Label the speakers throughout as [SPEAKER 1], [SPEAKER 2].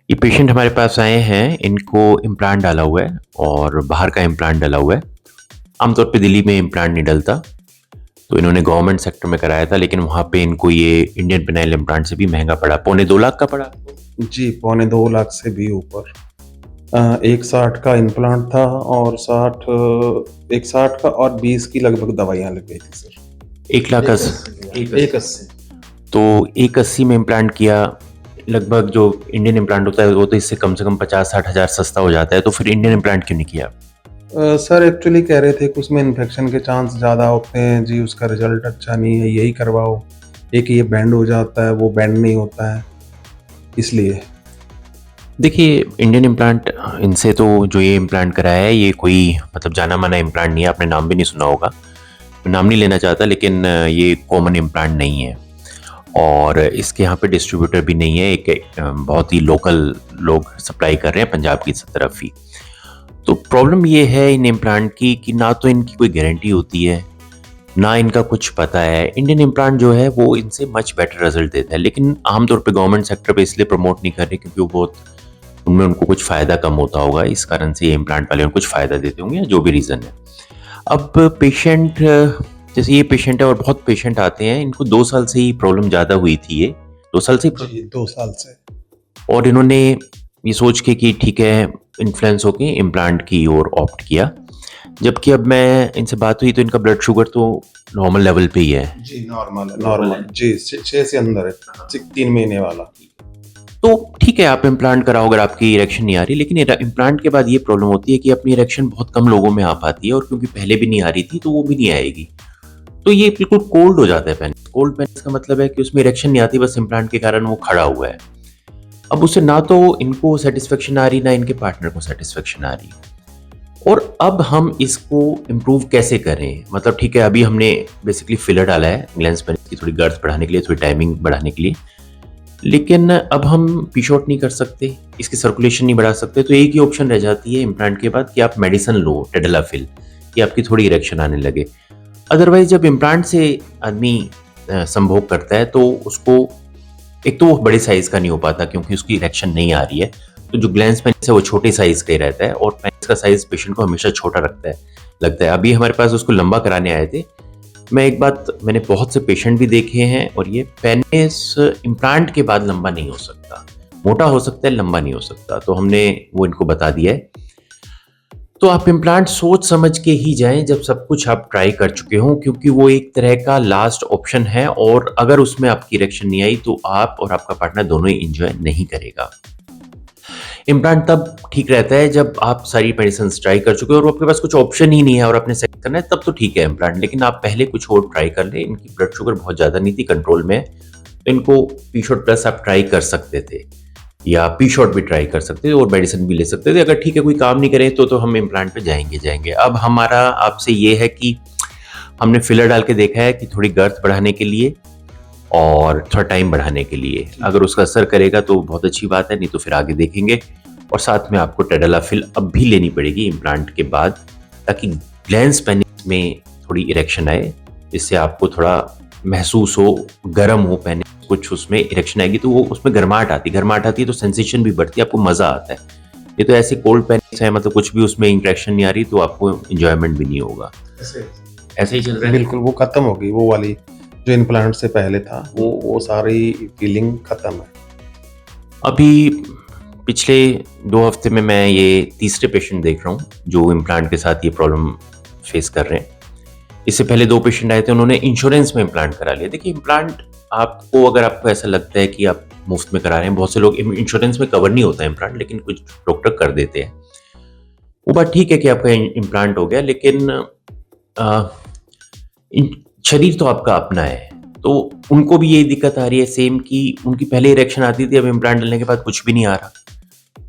[SPEAKER 1] ये पेशेंट हमारे पास आए हैं, इनको इम्प्लांट डाला हुआ है और बाहर का इम्प्लांट डला हुआ है। आमतौर पे दिल्ली में इम्प्लांट नहीं डलता, तो इन्होंने गवर्नमेंट सेक्टर में कराया था, लेकिन वहाँ पे इनको ये इंडियन पेनाइल इम्प्लांट से भी महँगा पड़ा, पौने 2 लाख का पड़ा।
[SPEAKER 2] जी, पौने 2 लाख से भी ऊपर। एक 60 का इम्प्लांट था और एक 60 का और 20 की लगभग दवाइयाँ लग गई थी सर।
[SPEAKER 1] 1 लाख
[SPEAKER 2] 180।
[SPEAKER 1] तो 180 में इम्प्लांट किया। लगभग जो इंडियन इम्प्लांट होता है वो तो इससे कम से कम 50-60 हज़ार सस्ता हो जाता है, तो फिर इंडियन इम्प्लांट क्यों नहीं किया?
[SPEAKER 2] सर एक्चुअली कह रहे थे कि उसमें इन्फेक्शन के चांस ज़्यादा होते हैं जी, उसका रिजल्ट अच्छा नहीं है, यही करवाओ। एक ये बैंड हो जाता है, वो बैंड नहीं होता है, इसलिए।
[SPEAKER 1] देखिए, इंडियन इम्प्लांट इनसे तो जो ये इम्प्लांट कराया है, ये कोई मतलब जाना-माना इम्प्लांट नहीं है, आपने नाम भी नहीं सुना होगा। नाम नहीं लेना चाहता, लेकिन ये कॉमन इम्प्लांट नहीं है और इसके यहाँ पे डिस्ट्रीब्यूटर भी नहीं है। एक बहुत ही लोकल लोग सप्लाई कर रहे हैं पंजाब की तरफ ही। तो प्रॉब्लम ये है इन इम्प्लांट की कि ना तो इनकी कोई गारंटी होती है, ना इनका कुछ पता है। इंडियन इम्प्लांट जो है वो इनसे मच बेटर रिजल्ट देता है, लेकिन आमतौर पे गवर्नमेंट सेक्टर पे इसलिए प्रमोट नहीं कर रहे क्योंकि वो बहुत उनमें उनको कुछ फ़ायदा कम होता होगा, इस कारण से ये इम्प्लांट वाले उनको कुछ फ़ायदा देते होंगे या जो भी रीज़न है। अब पेशेंट, जैसे ये पेशेंट है और बहुत पेशेंट आते हैं, इनको 2 साल से ही प्रॉब्लम ज़्यादा हुई थी ये, 2 साल से ही।
[SPEAKER 2] जी, 2 साल से।
[SPEAKER 1] और इन्होंने ये सोच के कि ठीक है, इन्फ्लुएंस होके इम्प्लांट की ओर ऑप्ट किया। जबकि अब मैं इनसे बात हुई तो इनका ब्लड शुगर तो नॉर्मल लेवल पे ही है।
[SPEAKER 2] जी, नॉर्मल है, नॉर्मल। जी, 6 से अंदर है, 3 महीने वाला।
[SPEAKER 1] तो ठीक है, आप इम्प्लांट कराओ अगर आपकी इरेक्शन नहीं आ रही, लेकिन इम्प्लांट के बाद ये प्रॉब्लम होती है कि अपनी इरेक्शन बहुत कम लोगों में आ पाती है और क्योंकि पहले भी नहीं आ रही थी तो वो भी नहीं आएगी। तो ये बिल्कुल कोल्ड हो जाता है पेनिस। कोल्ड पेनिस का मतलब है कि उसमें इरेक्शन नहीं आती, बस इम्प्लांट के कारण वो खड़ा हुआ है। अब उससे ना तो इनको सेटिस्फेक्शन आ रही, ना इनके पार्टनर को सेटिस्फेक्शन आ रही। और अब हम इसको इम्प्रूव कैसे करें? मतलब ठीक है, अभी हमने बेसिकली फिलर डाला है ग्लैंस पेनिस की थोड़ी गर्थ बढ़ाने के लिए, थोड़ी टाइमिंग बढ़ाने के लिए। लेकिन अब हम पी शॉट नहीं कर सकते, इसकी सर्कुलेशन नहीं बढ़ा सकते, तो एक ही ऑप्शन रह जाती है इम्प्लांट के बाद कि आप मेडिसिन लो, टेडलाफिल, कि आपकी थोड़ी इरेक्शन आने लगे। अदरवाइज जब इम्प्लांट से आदमी संभोग करता है तो उसको एक तो वो बड़े साइज का नहीं हो पाता क्योंकि उसकी इरेक्शन नहीं आ रही है, तो जो ग्लैंस पेनिस है वो छोटे साइज का ही रहता है और पेनिस का साइज पेशेंट को हमेशा छोटा रखता है लगता है। अभी हमारे पास उसको लंबा कराने आए थे। मैं एक बात, मैंने बहुत से पेशेंट भी देखे हैं और ये पेनिस इम्प्लांट के बाद लंबा नहीं हो सकता, मोटा हो सकता है, लंबा नहीं हो सकता। तो हमने वो इनको बता दिया है। तो आप इम्प्लांट सोच समझ के ही जाएं जब सब कुछ आप ट्राई कर चुके हों, क्योंकि वो एक तरह का लास्ट ऑप्शन है और अगर उसमें आपकी इरेक्शन नहीं आई तो आप और आपका पार्टनर दोनों ही एंजॉय नहीं करेगा। इम्प्लांट तब ठीक रहता है जब आप सारी मेडिसिन ट्राई कर चुके हो और आपके पास कुछ ऑप्शन ही नहीं है और आपने सेट करना है, तब तो ठीक है इम्प्लांट। लेकिन आप पहले कुछ और ट्राई कर लें। इनकी ब्लड शुगर बहुत ज़्यादा नहीं थी, कंट्रोल में है, तो इनको पी शॉट प्लस आप ट्राई कर सकते थे या पी शॉट भी ट्राई कर सकते थे और मेडिसिन भी ले सकते थे। अगर ठीक है कोई काम नहीं करे तो हम इम्प्लांट पे जाएंगे। अब हमारा आपसे ये है कि हमने फिलर डाल के देखा है कि थोड़ी गर्थ बढ़ाने के लिए और थोड़ा टाइम बढ़ाने के लिए, अगर उसका असर करेगा तो बहुत अच्छी बात है, नहीं तो फिर आगे देखेंगे। और साथ में आपको टेडलाफिल अब भी लेनी पड़ेगी इम्प्लांट के बाद, ताकि ग्लैंस पेनिस में थोड़ी इरेक्शन आए, जिससे आपको थोड़ा महसूस हो, गर्म हो पेनिस, कुछ उसमें इरेक्शन आएगी तो वो उसमें गर्माहट आती है तो सेंसेशन भी बढ़ती है, आपको मज़ा आता है। ये तो ऐसे कोल्ड पेनिस है, मतलब कुछ भी उसमें इंट्रैक्शन नहीं आ रही तो आपको इंजॉयमेंट भी नहीं होगा। ऐसे ही चल रहा है।
[SPEAKER 2] बिल्कुल, वो खत्म हो गई, वो वाली जो इम्प्लांट से पहले था, वो सारी फीलिंग खत्म है।
[SPEAKER 1] अभी पिछले 2 हफ्ते में मैं ये तीसरे पेशेंट देख रहा हूँ जो इम्प्लांट के साथ ये प्रॉब्लम फेस कर रहे हैं। इससे पहले 2 पेशेंट आए थे, उन्होंने इंश्योरेंस में इम्प्लांट करा लिया। देखिए, इम्प्लांट आपको, अगर आपको ऐसा लगता है कि आप मुफ्त में करा रहे हैं, बहुत से लोग इंश्योरेंस में कवर नहीं होता है इम्प्लांट, लेकिन कुछ डॉक्टर कर देते हैं। वो बात ठीक है कि आपका इम्प्लांट हो गया, लेकिन अ, शरीर तो आपका अपना है। तो उनको भी यही दिक्कत आ रही है सेम कि उनकी पहले इरेक्शन आती थी, अब इम्प्लांट डलने के बाद कुछ भी नहीं आ रहा,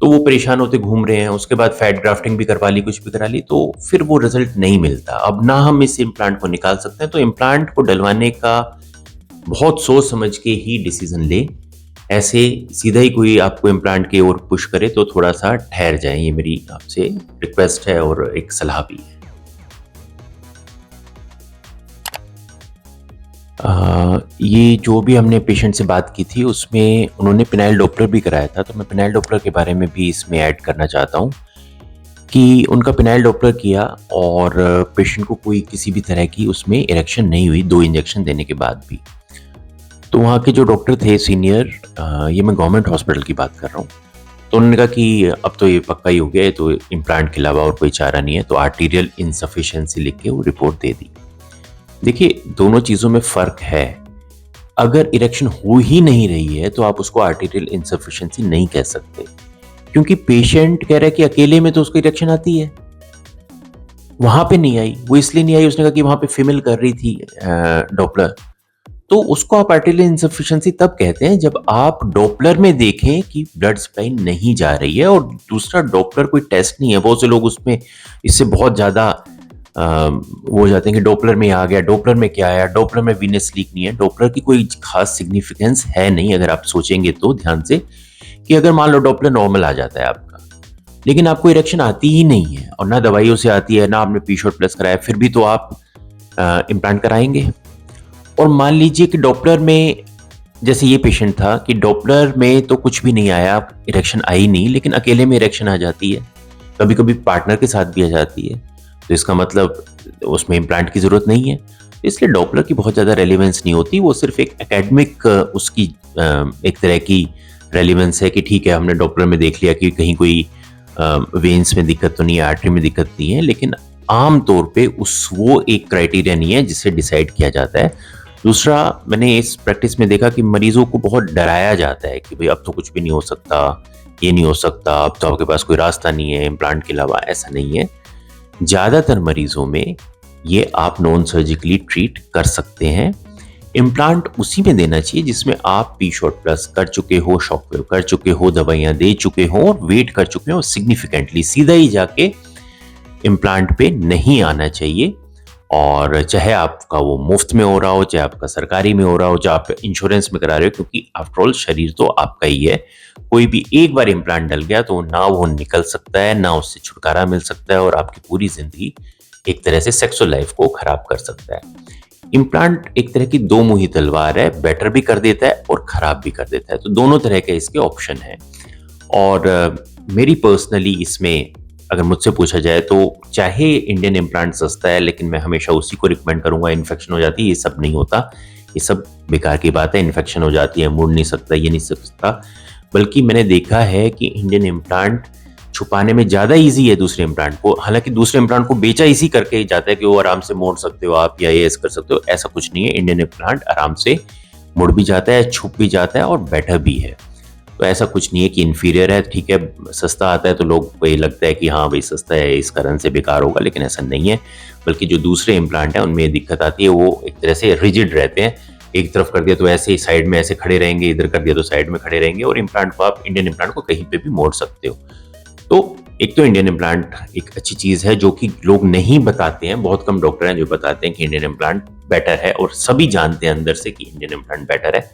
[SPEAKER 1] तो वो परेशान होते घूम रहे हैं। उसके बाद फैट ग्राफ्टिंग भी करवा ली, कुछ भी करा ली, तो फिर वो रिजल्ट नहीं मिलता। अब ना हम इस इम्प्लांट को निकाल सकते हैं, तो इम्प्लांट को डलवाने का बहुत सोच समझ के ही डिसीजन लें। ऐसे सीधा ही कोई आपको इम्प्लांट की ओर पुश करे तो थोड़ा सा ठहर जाएं, ये मेरी आपसे रिक्वेस्ट है और एक सलाह भी है। ये जो भी हमने पेशेंट से बात की थी उसमें उन्होंने पेनाइल डॉपलर भी कराया था, तो मैं पेनाइल डॉपलर के बारे में भी इसमें ऐड करना चाहता हूँ कि उनका पेनाइल डॉपलर किया और पेशेंट को कोई किसी भी तरह की उसमें इरेक्शन नहीं हुई 2 इंजेक्शन देने के बाद भी। तो वहाँ के जो डॉक्टर थे सीनियर, ये मैं गवर्नमेंट हॉस्पिटल की बात कर रहा हूँ, तो उन्होंने कहा कि अब तो ये पक्का ही हो गया है, तो इम्प्लांट के अलावा और कोई चारा नहीं है, तो आर्टीरियल इनसफिशिएंसी लिख के वो रिपोर्ट दे दी। देखिए, दोनों चीज़ों में फ़र्क है। अगर इरेक्शन हो ही नहीं रही है तो आप उसको आर्टीरियल इनसफिशिएंसी नहीं कह सकते, क्योंकि पेशेंट कह रहा है कि अकेले में तो उसको इरेक्शन आती है, वहां पे नहीं आई। वो इसलिए नहीं आई, उसने कहा कि वहां पे फीमेल कर रही थी डॉपलर। तो उसको आप आर्टीरियल इनसफिशिएंसी तब कहते हैं जब आप डॉपलर में देखें कि ब्लड सप्लाई नहीं जा रही है, और दूसरा डॉपलर कोई टेस्ट नहीं है। बहुत से लोग उसमें इससे बहुत ज्यादा वो हो जाते हैं कि डॉपलर में आ गया, डॉपलर में क्या आया, डॉपलर में वीनस लीक नहीं है। डॉपलर की कोई खास सिग्निफिकेंस है नहीं, अगर आप सोचेंगे तो ध्यान से, कि अगर मान लो डॉपलर नॉर्मल आ जाता है आपका, लेकिन आपको इरेक्शन आती ही नहीं है और ना दवाइयों से आती है, ना आपने पी शॉट प्लस कराया, फिर भी तो आप इम्प्लांट कराएंगे। और मान लीजिए कि डॉपलर में, जैसे ये पेशेंट था कि डॉपलर में तो कुछ भी नहीं आया, इरेक्शन आई नहीं, लेकिन अकेले में इरेक्शन आ जाती है, कभी कभी पार्टनर के साथ भी आ जाती है, तो इसका मतलब उसमें इम्प्लांट की ज़रूरत नहीं है। इसलिए डॉपलर की बहुत ज़्यादा रेलिवेंस नहीं होती, वो सिर्फ एक एकेडमिक उसकी एक तरह की रेलिवेंस है कि ठीक है, हमने डॉपलर में देख लिया कि कहीं कोई वेन्स में दिक्कत तो नहीं है, आर्टरी में दिक्कत नहीं है, लेकिन आम तौर पे वो एक क्राइटेरिया नहीं है जिससे डिसाइड किया जाता है। दूसरा, मैंने इस प्रैक्टिस में देखा कि मरीजों को बहुत डराया जाता है कि भाई अब तो कुछ भी नहीं हो सकता, ये नहीं हो सकता, अब तो आपके पास कोई रास्ता नहीं है इम्प्लांट के अलावा। ऐसा नहीं है। ज़्यादातर मरीजों में ये आप नॉन सर्जिकली ट्रीट कर सकते हैं। इम्प्लांट उसी में देना चाहिए जिसमें आप पी शॉट प्लस कर चुके हो, शॉकवेव कर चुके हो, दवाइयाँ दे चुके हो और वेट कर चुके हो सिग्निफिकेंटली। सीधा ही जाके इम्प्लांट पे नहीं आना चाहिए। और चाहे आपका वो मुफ्त में हो रहा हो, चाहे आपका सरकारी में हो रहा हो, चाहे आप इंश्योरेंस में करा रहे हो, क्योंकि आफ्टरऑल शरीर तो आपका ही है। कोई भी एक बार इम्प्लांट डल गया तो ना वो निकल सकता है, ना उससे छुटकारा मिल सकता है, और आपकी पूरी जिंदगी एक तरह से सेक्सुअल लाइफ को खराब कर सकता है। इम्प्लांट एक तरह की दो मुही तलवार है, बेटर भी कर देता है और खराब भी कर देता है, तो दोनों तरह के इसके ऑप्शन हैं। और मेरी पर्सनली इसमें अगर मुझसे पूछा जाए तो चाहे इंडियन इम्प्लांट सस्ता है, लेकिन मैं हमेशा उसी को रिकमेंड करूंगा। इन्फेक्शन हो जाती है, ये सब नहीं होता, ये सब बेकार की बात है। इन्फेक्शन हो जाती है, मुड़ नहीं सकता, ये नहीं सकता, बल्कि मैंने देखा है कि इंडियन इम्प्लांट छुपाने में ज़्यादा ईजी है दूसरे इम्प्लांट को। हालांकि दूसरे इम्प्लांट को बेचा इसी करके ही जाता है कि वो आराम से मोड़ सकते हो आप या ये ऐसे कर सकते हो, ऐसा कुछ नहीं है। इंडियन इम्प्लांट आराम से मुड़ भी जाता है, छुप भी जाता है और बेटर भी है। तो ऐसा कुछ नहीं है कि इन्फीरियर है, ठीक है सस्ता आता है तो लोग को ये लगता है कि हाँ भाई सस्ता है इस कारण से बेकार होगा, लेकिन ऐसा नहीं है। बल्कि जो दूसरे इम्प्लांट हैं उनमें ये दिक्कत आती है, वो एक तरह से रिजिड रहते हैं। एक तरफ कर दिया तो ऐसे ही साइड में ऐसे खड़े रहेंगे, इधर कर दिया तो साइड में खड़े रहेंगे, और इम्प्लांट को आप इंडियन इम्प्लांट को कहीं पे भी मोड़ सकते हो। तो एक तो इंडियन इम्प्लांट एक अच्छी चीज़ है जो कि लोग नहीं बताते हैं। बहुत कम डॉक्टर हैं जो बताते हैं कि इंडियन इम्प्लांट बेटर है, और सभी जानते हैं अंदर से कि इंडियन इम्प्लांट बेटर है।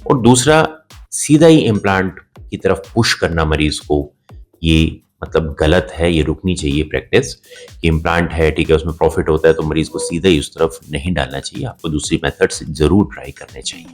[SPEAKER 1] और दूसरा, सीधा ही इम्प्लांट की तरफ पुश करना मरीज को, ये मतलब गलत है। ये रुकनी चाहिए प्रैक्टिस कि इम्प्लांट है, ठीक है, उसमें प्रॉफिट होता है, तो मरीज को सीधा ही उस तरफ नहीं डालना चाहिए। आपको दूसरी मेथड से जरूर ट्राई करने चाहिए।